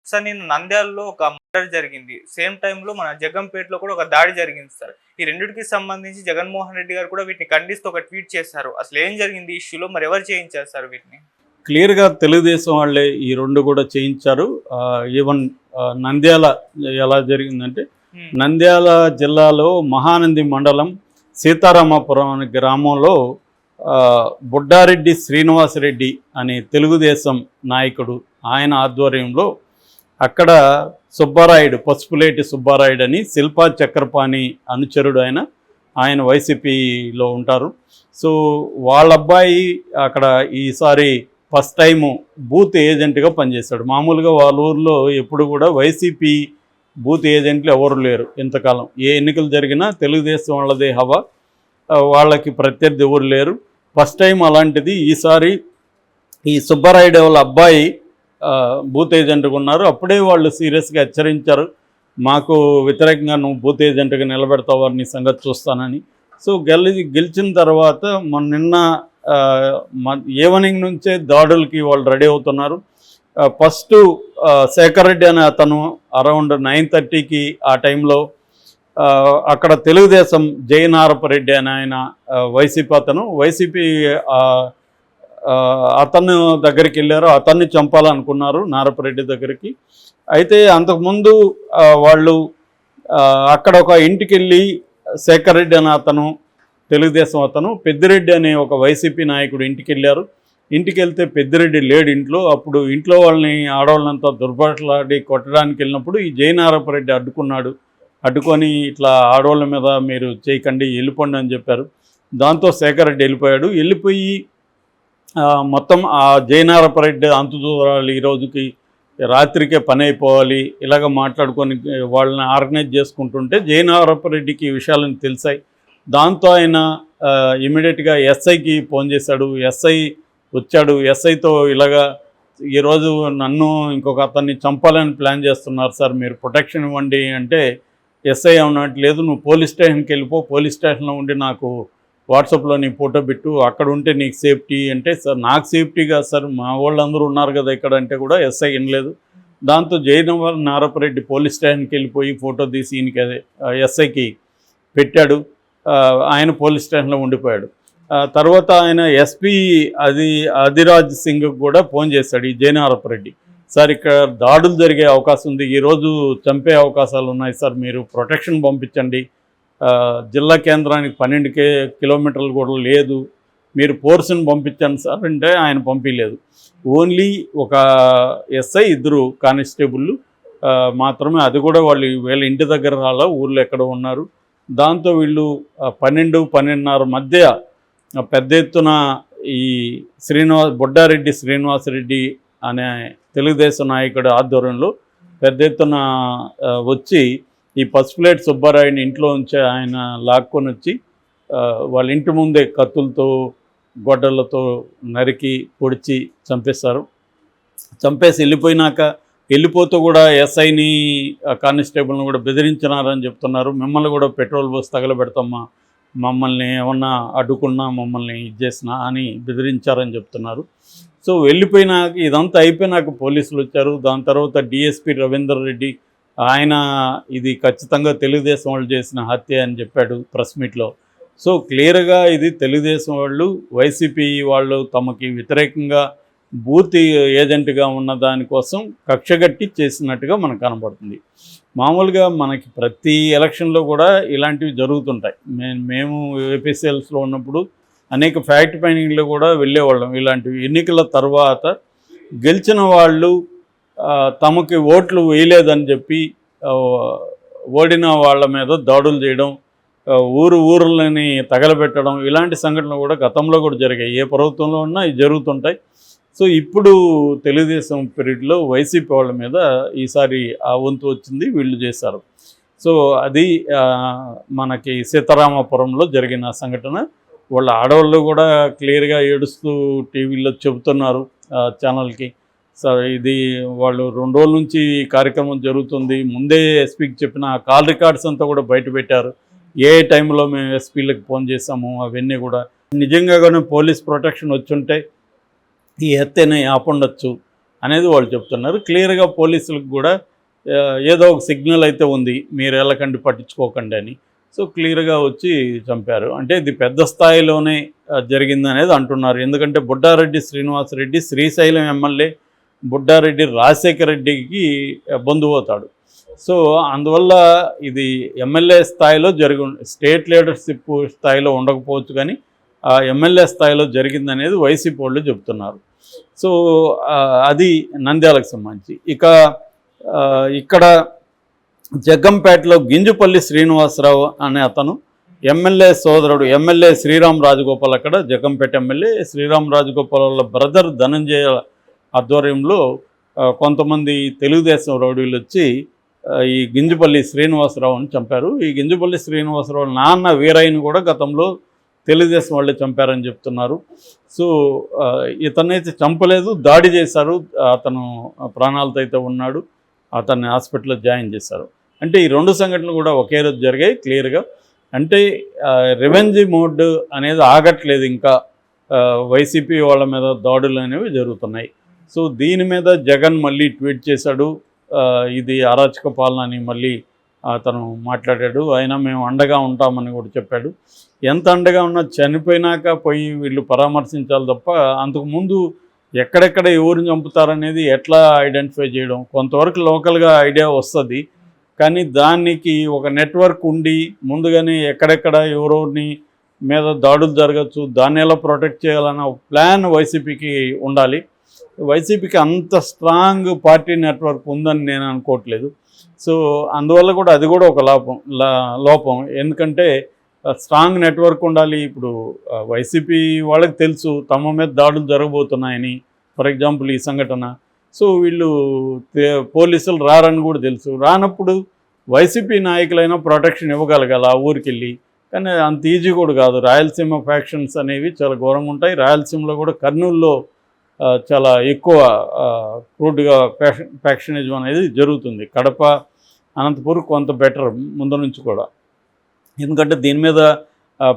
Sir నేను నంద్యాలలో ఒక మర్డర్ జరిగింది. సేమ్ టైంలో మన జగ్గంపేటలో కూడా ఒక దాడి జరిగింది సార్. ఈ రెండిటికి సంబంధించి జగన్మోహన్ రెడ్డి గారు కూడా వీటిని ఖండిస్తూ ఒక ట్వీట్ చేశారు. అసలు ఏం జరిగింది ఈ ఇష్యూలో? మరి ఎవరు చేయించారు సార్ వీటిని? క్లియర్‌గా తెలుగుదేశం వాళ్ళే ఈ 2 కూడా చేయించారు. ఈవెన్ నంద్యాల ఎలా జరిగిందంటే, నంద్యాల జిల్లాలో మహానంది మండలం సీతారామపురం అనే గ్రామంలో బుడ్డారెడ్డి శ్రీనివాసరెడ్డి అనే తెలుగుదేశం నాయకుడు, ఆయన ఆధ్వర్యంలో అక్కడ సుబ్బారాయుడు, పసుపులేటి సుబ్బారాయుడు అని శిల్పా చక్రపాణి అనుచరుడు ఆయన వైసీపీలో ఉంటారు. సో వాళ్ళ అబ్బాయి అక్కడ ఈసారి ఫస్ట్ టైము బూత్ ఏజెంట్గా పనిచేశాడు. మామూలుగా వాళ్ళ ఊర్లో ఎప్పుడు కూడా వైసీపీ బూత్ ఏజెంట్లు ఎవరు లేరు ఇంతకాలం. ఏ ఎన్నికలు జరిగినా తెలుగుదేశం వాళ్ళదే హవా, వాళ్ళకి ప్రత్యర్థి ఎవరు లేరు. ఫస్ట్ టైం అలాంటిది ఈసారి ఈ సుబ్బారాయుడు వాళ్ళ అబ్బాయి బూత్ ఏజెంట్గా ఉన్నారు. అప్పుడే వాళ్ళు సీరియస్గా హెచ్చరించారు, మాకు వ్యతిరేకంగా నువ్వు బూత్ ఏజెంట్గా నిలబెడతావు, నీ సంగతి చూస్తానని. సో గెలిచిన తర్వాత నిన్న ఈవినింగ్ నుంచే దాడులకి వాళ్ళు రెడీ అవుతున్నారు. ఫస్ట్ శేఖర్ రెడ్డి అనే అతను అరౌండ్ 9:30కి ఆ టైంలో అక్కడ తెలుగుదేశం జయనారపరెడ్డి అని ఆయన వైసీపీ అతను దగ్గరికి వెళ్ళారు. అతన్ని చంపాలనుకున్నారు నారపరెడ్డి దగ్గరికి. అయితే అంతకుముందు వాళ్ళు అక్కడ ఒక ఇంటికి వెళ్ళి శేఖర్ రెడ్డి అనే అతను, తెలుగుదేశం అతను, పెద్దిరెడ్డి అనే ఒక వైసీపీ నాయకుడు ఇంటికి వెళ్ళారు. ఇంటికి వెళ్తే పెద్దిరెడ్డి లేడు ఇంట్లో. అప్పుడు ఇంట్లో వాళ్ళని, ఆడవాళ్ళంతా దుర్భాషలాడి కొట్టడానికి వెళ్ళినప్పుడు ఈ జయనారపరెడ్డి అడ్డుకొని ఇట్లా ఆడవాళ్ళ మీద మీరు చేయకండి, వెళ్ళిపోండి అని చెప్పారు. దాంతో శేఖర్ రెడ్డి వెళ్ళిపోయి మొత్తం ఆ జయనారపరెడ్డి అంతు దూరాలి, ఈ రోజుకి రాత్రికే పని అయిపోవాలి, ఇలాగ మాట్లాడుకొని వాళ్ళని ఆర్గనైజ్ చేసుకుంటుంటే జయనారపరెడ్డికి ఈ విషయాలను తెలిసాయి. దాంతో ఆయన ఇమీడియట్గా ఎస్ఐకి ఫోన్ చేశాడు. ఎస్ఐ వచ్చాడు. ఎస్ఐతో ఇలాగా ఈరోజు నన్ను ఇంకొక అతన్ని చంపాలని ప్లాన్ చేస్తున్నారు సార్, మీరు ప్రొటెక్షన్ ఇవ్వండి అంటే ఎస్ఐ అన్నట్లేదు, నువ్వు పోలీస్ స్టేషన్కి వెళ్ళిపో, పోలీస్ స్టేషన్లో ఉండి నాకు వాట్సాప్లో నీ ఫోటో పెట్టు, అక్కడ ఉంటే నీకు సేఫ్టీ అంటే, సార్ నాకు సేఫ్టీగా సార్, మా వాళ్ళందరూ ఉన్నారు కదా ఇక్కడ అంటే కూడా ఎస్ఐ వినలేదు. దాంతో జయనారపరెడ్డి పోలీస్ స్టేషన్కి వెళ్ళిపోయి ఫోటో తీసి ఈయనకి ఎస్ఐకి పెట్టాడు. ఆయన పోలీస్ స్టేషన్లో ఉండిపోయాడు. తర్వాత ఆయన ఎస్పీ అదిరాజ్ సింగ్కి కూడా ఫోన్ చేశాడు ఈ జయనారపరెడ్డి, సార్ ఇక్కడ దాడులు జరిగే అవకాశం ఉంది, ఈరోజు చంపే అవకాశాలు ఉన్నాయి సార్, మీరు ప్రొటెక్షన్ పంపించండి, జిల్లా కేంద్రానికి 12 కిలోమీటర్లు కూడా లేదు, మీరు ఫోర్స్ని పంపించండి సార్ అంటే ఆయన పంపించలేదు. ఓన్లీ ఒక ఎస్ఐ, 2 కానిస్టేబుళ్ళు మాత్రమే, అది కూడా వీళ్ళ ఇంటి దగ్గర రాలా, ఊళ్ళో ఎక్కడ ఉన్నారు. దాంతో వీళ్ళు 12-12:30 మధ్య పెద్ద ఎత్తున ఈ బుడ్డారెడ్డి శ్రీనివాసరెడ్డి అనే తెలుగుదేశం నాయకుడి ఆధ్వర్యంలో పెద్ద ఎత్తున వచ్చి ఈ పసుపులేటి సుబ్బారాయుడిని ఇంట్లో ఉంచి ఆయన లాక్కొని వచ్చి వాళ్ళ ఇంటి ముందే కత్తులతో, గొడ్డలతో నరికి పొడిచి చంపేస్తారు. చంపేసి వెళ్ళిపోతూ కూడా ఎస్ఐని, కానిస్టేబుల్ని కూడా బెదిరించినారని చెప్తున్నారు. మిమ్మల్ని కూడా పెట్రోల్ పోసి తగలబెడతామా, మమ్మల్ని ఏమన్నా అడ్డుకున్నా, మమ్మల్ని చేసినా అని బెదిరించారని చెప్తున్నారు. సో వెళ్ళిపోయినాక, ఇదంతా అయిపోయినాక పోలీసులు వచ్చారు. దాని తర్వాత డిఎస్పీ రవీందర్ రెడ్డి ఆయన ఇది ఖచ్చితంగా తెలుగుదేశం వాళ్ళు చేసిన హత్య అని చెప్పాడు ప్రెస్ మీట్లో. సో క్లియర్గా ఇది తెలుగుదేశం వాళ్ళు, వైసీపీ వాళ్ళు తమకి వ్యతిరేకంగా బూత్ ఏజెంట్గా ఉన్న దానికోసం కక్షగట్టి చేసినట్టుగా మనకు కనబడుతుంది. మామూలుగా మనకి ప్రతి ఎలక్షన్లో కూడా ఇలాంటివి జరుగుతుంటాయి. మేము ఏపీసీఎల్స్లో ఉన్నప్పుడు అనేక ఫ్యాక్ట్ ఫైండింగ్లో కూడా వెళ్ళేవాళ్ళం. ఇలాంటివి ఎన్నికల తర్వాత గెలిచిన వాళ్ళు తమకి ఓట్లు వేయలేదని చెప్పి ఓడిన వాళ్ళ మీద దాడులు చేయడం, ఊర్లని తగలబెట్టడం, ఇలాంటి సంఘటనలు కూడా గతంలో కూడా జరిగాయి. ఏ ప్రభుత్వంలో ఉన్నా ఇవి జరుగుతుంటాయి. సో ఇప్పుడు తెలుగుదేశం పీరియడ్లో వైసీపీ వాళ్ళ మీద ఈసారి ఆ వంతు వచ్చింది, వీళ్ళు చేశారు. సో అది మనకి సీతారామపురంలో జరిగిన సంఘటన. వాళ్ళ ఆడవాళ్ళు కూడా క్లియర్గా ఏడుస్తూ టీవీలో చెబుతున్నారు ఛానల్కి. సో ఇది వాళ్ళు 2 రోజుల నుంచి ఈ కార్యక్రమం జరుగుతుంది, ముందే ఎస్పీకి చెప్పిన కాల్ రికార్డ్స్ అంతా కూడా బయట పెట్టారు. ఏ టైంలో మేము ఎస్పీలకు ఫోన్ చేసాము అవన్నీ కూడా. నిజంగా కానీ పోలీస్ ప్రొటెక్షన్ వచ్చుంటే ఈ హత్యని ఆపండొచ్చు. అనేది వాళ్ళు చెప్తున్నారు. క్లియర్గా పోలీసులకు కూడా ఏదో ఒక సిగ్నల్ అయితే ఉంది, మీరు వెళ్ళకండి పట్టించుకోకండి అని. సో క్లియర్గా వచ్చి చంపారు. అంటే ఇది పెద్ద స్థాయిలోనే జరిగిందనేది అంటున్నారు. ఎందుకంటే బుడ్డారెడ్డి శ్రీనివాసరెడ్డి శ్రీశైలం ఎమ్మెల్యే బుడ్డారెడ్డి రాజశేఖర రెడ్డికి బంధువు అవుతాడు. సో అందువల్ల ఇది ఎమ్మెల్యే స్థాయిలో స్టేట్ లీడర్షిప్ స్థాయిలో ఉండకపోవచ్చు, కానీ ఆ ఎమ్మెల్యే స్థాయిలో జరిగిందనేది వైసీపీ వాళ్ళు చెప్తున్నారు. సో అది నంద్యాలకు సంబంధించి. ఇక ఇక్కడ జగ్గంపేటలో గింజుపల్లి శ్రీనివాసరావు అనే అతను ఎమ్మెల్యే సోదరుడు, ఎమ్మెల్యే శ్రీరామ్ రాజగోపాల్, అక్కడ జగ్గంపేట ఎమ్మెల్యే శ్రీరామ్ రాజగోపాల్ వాళ్ళ బ్రదర్ ధనంజయ ఆధ్వర్యంలో కొంతమంది తెలుగుదేశం రౌడీలు వచ్చి ఈ గింజుపల్లి శ్రీనివాసరావుని చంపారు. ఈ గింజుపల్లి శ్రీనివాసరావు నాన్న వీరయ్యని కూడా గతంలో తెలుగుదేశం వాళ్ళే చంపారని చెప్తున్నారు. సో ఇతనైతే చంపలేదు, దాడి చేశారు. అతను ప్రాణాలతో అయితే ఉన్నాడు. అతన్ని హాస్పిటల్లో జాయిన్ చేశారు. అంటే ఈ రెండు సంఘటనలు కూడా ఒకే రోజు జరిగాయి క్లియర్గా. అంటే రివెంజ్ మోడ్ అనేది ఆగట్లేదు, ఇంకా వైసీపీ వాళ్ళ మీద దాడులు అనేవి జరుగుతున్నాయి. సో దీని మీద జగన్ మళ్ళీ ట్వీట్ చేశాడు, ఇది అరాచక పాలన అని మళ్ళీ అతను మాట్లాడాడు. అయినా మేము అండగా ఉంటామని కూడా చెప్పాడు. ఎంత అండగా ఉన్నా చనిపోయినాక పోయి వీళ్ళు పరామర్శించాలి తప్ప అంతకుముందు ఎక్కడెక్కడ ఎవరిని చంపుతారనేది ఎట్లా ఐడెంటిఫై చేయడం, కొంతవరకు లోకల్గా ఐడియా వస్తుంది, కానీ దానికి ఒక నెట్వర్క్ ఉండి ముందుగానే ఎక్కడెక్కడ ఎవరోని మీద దాడులు జరగచ్చు, దాన్ని ఎలా ప్రొటెక్ట్ చేయాలన్న ప్లాన్ వైసీపీకి ఉండాలి. వైసీపీకి అంత స్ట్రాంగ్ పార్టీ నెట్వర్క్ ఉందని నేను అనుకోవట్లేదు. సో అందువల్ల కూడా అది కూడా ఒక లోపం. ఎందుకంటే స్ట్రాంగ్ నెట్వర్క్ ఉండాలి. ఇప్పుడు వైసీపీ వాళ్ళకి తెలుసు తమ మీద దాడులు జరగబోతున్నాయని, ఫర్ ఎగ్జాంపుల్ ఈ సంఘటన. సో వీళ్ళు పోలీసులు రారని కూడా తెలుసు. రానప్పుడు వైసీపీ నాయకులైనా ప్రొటెక్షన్ ఇవ్వగలగాలి ఆ ఊరికి వెళ్ళి, కానీ అంత ఈజీ కూడా కాదు. రాయలసీమ ఫ్యాక్షన్స్ అనేవి చాలా ఘోరంగా ఉంటాయి. రాయలసీమలో కూడా కర్నూలులో చాలా ఎక్కువ క్రూడ్గా ఫ్యాక్షనిజం అనేది జరుగుతుంది. కడప, అనంతపూర్ కొంత బెటర్ ముందు నుంచి కూడా. ఎందుకంటే దీని మీద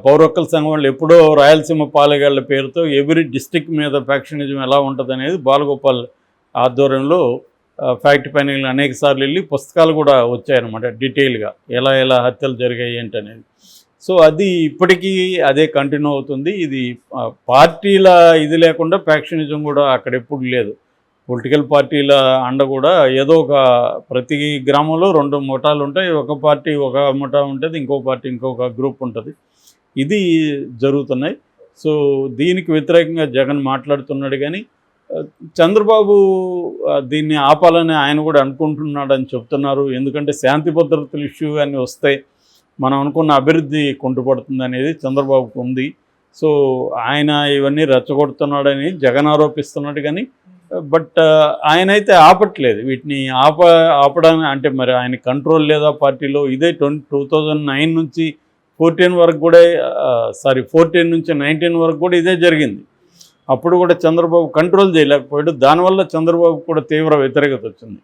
పౌర హక్కుల సంఘం వాళ్ళు ఎప్పుడో రాయలసీమ పాలెగాళ్ల పేరుతో ఎవ్రీ డిస్టిక్ మీద ఫ్యాక్షనిజం ఎలా ఉంటుంది అనేది బాలగోపాల్ ఆధ్వర్యంలో ఫ్యాక్ట్ ఫైండింగ్లు అనేక సార్లు వెళ్ళి పుస్తకాలు కూడా వచ్చాయన్నమాట, డీటెయిల్గా ఎలా ఎలా హత్యలు జరిగాయి ఏంటనేది. సో అది ఇప్పటికీ అదే కంటిన్యూ అవుతుంది. ఇది పార్టీల ఇది లేకుండా ఫ్యాక్షనిజం కూడా అక్కడ ఎప్పుడు లేదు. పొలిటికల్ పార్టీల అండ కూడా ఏదో ఒక ప్రతి గ్రామంలో 2 ముఠాలు ఉంటాయి. ఒక పార్టీ ఒక ముఠా ఉంటుంది, ఇంకో పార్టీ ఇంకొక గ్రూప్ ఉంటుంది. ఇది జరుగుతున్నాయి. సో దీనికి వ్యతిరేకంగా జగన్ మాట్లాడుతున్నాడు, కానీ చంద్రబాబు దీన్ని ఆపాలని ఆయన కూడా అనుకుంటున్నాడని చెప్తున్నారు. ఎందుకంటే శాంతి భద్రతల ఇష్యూ అని వస్తే మనం అనుకున్న అభివృద్ధి కుంటుపడుతుంది అనేది చంద్రబాబుకు ఉంది. సో ఆయన ఇవన్నీ రెచ్చగొడుతున్నాడని జగన్ ఆరోపిస్తున్నాడు, కానీ బట్ ఆయన అయితే ఆపట్లేదు వీటిని. ఆపడానికి అంటే మరి ఆయన కంట్రోల్ లేదా పార్టీలో. ఇదే 2009 నుంచి 14 వరకు కూడా 14 నుంచి 19 వరకు కూడా ఇదే జరిగింది. అప్పుడు కూడా చంద్రబాబు కంట్రోల్ చేయలేకపోయాడు. దానివల్ల చంద్రబాబు కూడా తీవ్ర వ్యతిరేకత వచ్చింది.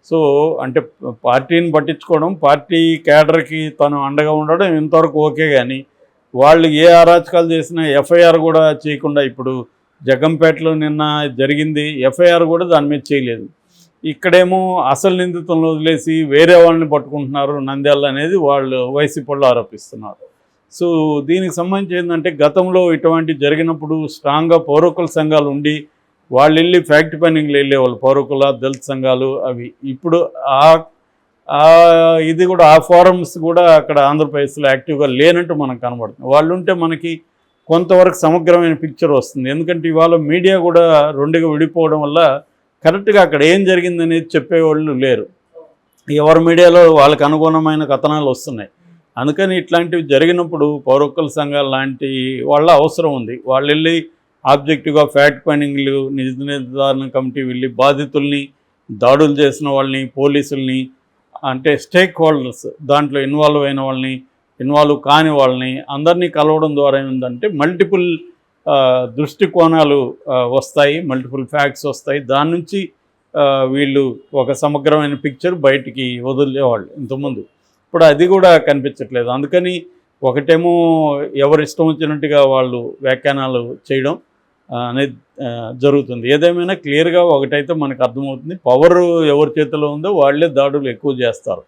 సో అంటే పార్టీని పట్టించుకోవడం, పార్టీ క్యాడర్కి తను అండగా ఉండడం ఇంతవరకు ఓకే, కానీ వాళ్ళు ఏ అరాచకాలు చేసినా ఎఫ్ఐఆర్ కూడా చేయకుండా, ఇప్పుడు జగ్గంపేటలో నిన్న జరిగింది, ఎఫ్ఐఆర్ కూడా దాని మీద చేయలేదు. ఇక్కడేమో అసలు నిందితులను వదిలేసి వేరే వాళ్ళని పట్టుకుంటున్నారు నంద్యాల అనేది వాళ్ళు వైసీపీ వాళ్ళు ఆరోపిస్తున్నారు. సో దీనికి సంబంధించి ఏంటంటే గతంలో ఇటువంటి జరిగినప్పుడు స్ట్రాంగ్గా పౌరకుల సంఘాలు ఉండి వాళ్ళు వెళ్ళి ఫ్యాక్ట్ ఫైండింగ్లు వెళ్ళేవాళ్ళు, పౌరకుల దళిత సంఘాలు అవి. ఇప్పుడు ఇది కూడా ఆ ఫోరమ్స్ కూడా అక్కడ ఆంధ్రప్రదేశ్లో యాక్టివ్గా లేనట్టు మనకు కనబడుతుంది. వాళ్ళు ఉంటే మనకి కొంతవరకు సమగ్రమైన పిక్చర్ వస్తుంది. ఎందుకంటే ఇవాళ మీడియా కూడా రెండుగా విడిపోవడం వల్ల కరెక్ట్గా అక్కడ ఏం జరిగిందనేది చెప్పేవాళ్ళు లేరు. ఎవరి మీడియాలో వాళ్ళకి అనుగుణమైన కథనాలు వస్తున్నాయి. అందుకని ఇట్లాంటివి జరిగినప్పుడు పౌర హక్కుల సంఘాలు లాంటి వాళ్ళ అవసరం ఉంది. వాళ్ళు వెళ్ళి ఆబ్జెక్టివ్గా ఫ్యాక్ట్ ఫైండింగ్లు, నిజ నిర్ధారణ కమిటీ వెళ్ళి బాధితుల్ని, దాడులు చేసిన వాళ్ళని, పోలీసుల్ని, అంటే స్టేక్ హోల్డర్స్ దాంట్లో ఇన్వాల్వ్ అయిన వాళ్ళని, ఇన్వాల్వ్ కాని వాళ్ళని అందరినీ కలవడం ద్వారా ఏంటంటే మల్టిపుల్ దృష్టికోణాలు వస్తాయి, మల్టిపుల్ ఫ్యాక్ట్స్ వస్తాయి. దాని నుంచి వీళ్ళు ఒక సమగ్రమైన పిక్చర్ బయటికి వదిలేవాళ్ళు ఇంతకుముందు. ఇప్పుడు అది కూడా కనిపించట్లేదు. అందుకని ఒకటేమో ఎవరు ఇష్టం వచ్చినట్టుగా వాళ్ళు వ్యాఖ్యానాలు చేయడం అనేది జరుగుతుంది. ఏదేమైనా క్లియర్గా ఒకటైతే మనకు అర్థమవుతుంది, పవర్ ఎవరి చేతిలో ఉందో వాళ్ళే దాడులు ఎక్కువ చేస్తారు.